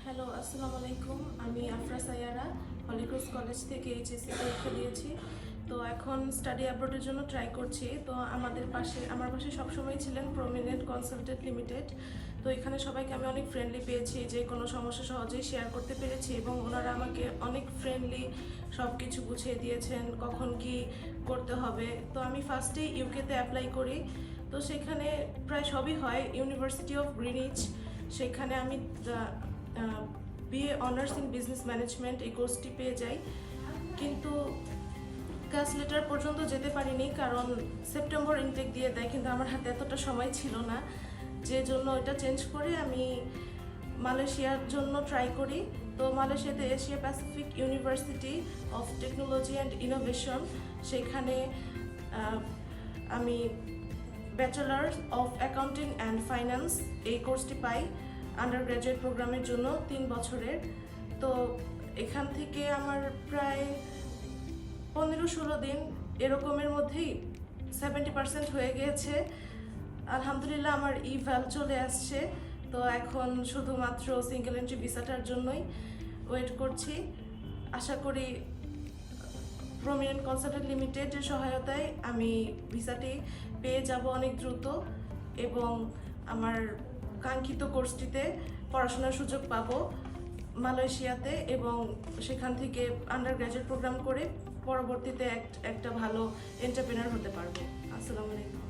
Hello, আসসালামু আলাইকুম। আমি আফরা সাইয়ারা হলিক্রস কলেজ থেকে এইচএসসি পরীক্ষা দিয়েছি। তো এখন স্টাডি অ্যাব্রোডের জন্য ট্রাই করছি। তো আমার পাশে সবসময় ছিলেন প্রমিনেন্ট কনসালটেন্ট লিমিটেড। তো এখানে সবাইকে আমি অনেক ফ্রেন্ডলি পেয়েছি, যে কোনো সমস্যা সহজেই শেয়ার করতে পেরেছি এবং ওনারা আমাকে অনেক ফ্রেন্ডলি সব কিছু বুঝিয়ে দিয়েছেন কখন কি করতে হবে। তো আমি ফার্স্টেই ইউকেতে অ্যাপ্লাই করি। তো সেখানে প্রায় সবই হয়। ইউনিভার্সিটি অফ গ্রিনিচ, সেখানে আমি BA honours in business management এই কোর্সটি পেয়ে যাই, কিন্তু ক্লাস লেটার পর্যন্ত যেতে পারিনি, কারণ সেপ্টেম্বর ইনটেক দিয়ে দেয়, কিন্তু আমার হাতে এতটা সময় ছিল না, যে জন্য এটা চেঞ্জ করে আমি মালয়েশিয়ার জন্য ট্রাই করি। তো মালয়েশিয়াতে Asia Pacific university of technology and innovation, সেখানে আমি bachelor of accounting and finance এই কোর্সটি পাই আন্ডার গ্র্যাজুয়েট প্রোগ্রামের জন্য 3 বছরের। তো এখান থেকে আমার প্রায় 15-16 দিন এরকমের মধ্যেই 70% হয়ে গিয়েছে। আলহামদুলিল্লাহ আমার ইভ্যাল চলে আসছে। তো এখন শুধুমাত্র সিঙ্গেল এন্ট্রি ভিসাটার জন্যই ওয়েট করছি। আশা করি প্রমিনেন্ট কনসালটেন্ট লিমিটেডের সহায়তায় আমি ভিসাটি পেয়ে যাব অনেক দ্রুত এবং আমার কাঙ্ক্ষিত কোর্সটিতে পড়াশোনার সুযোগ পাবো মালয়েশিয়াতে, এবং সেখান থেকে আন্ডার গ্র্যাজুয়েট প্রোগ্রাম করে পরবর্তীতে একটা ভালো এন্টারপ্রেনার হতে পারবো। আসসালামু আলাইকুম।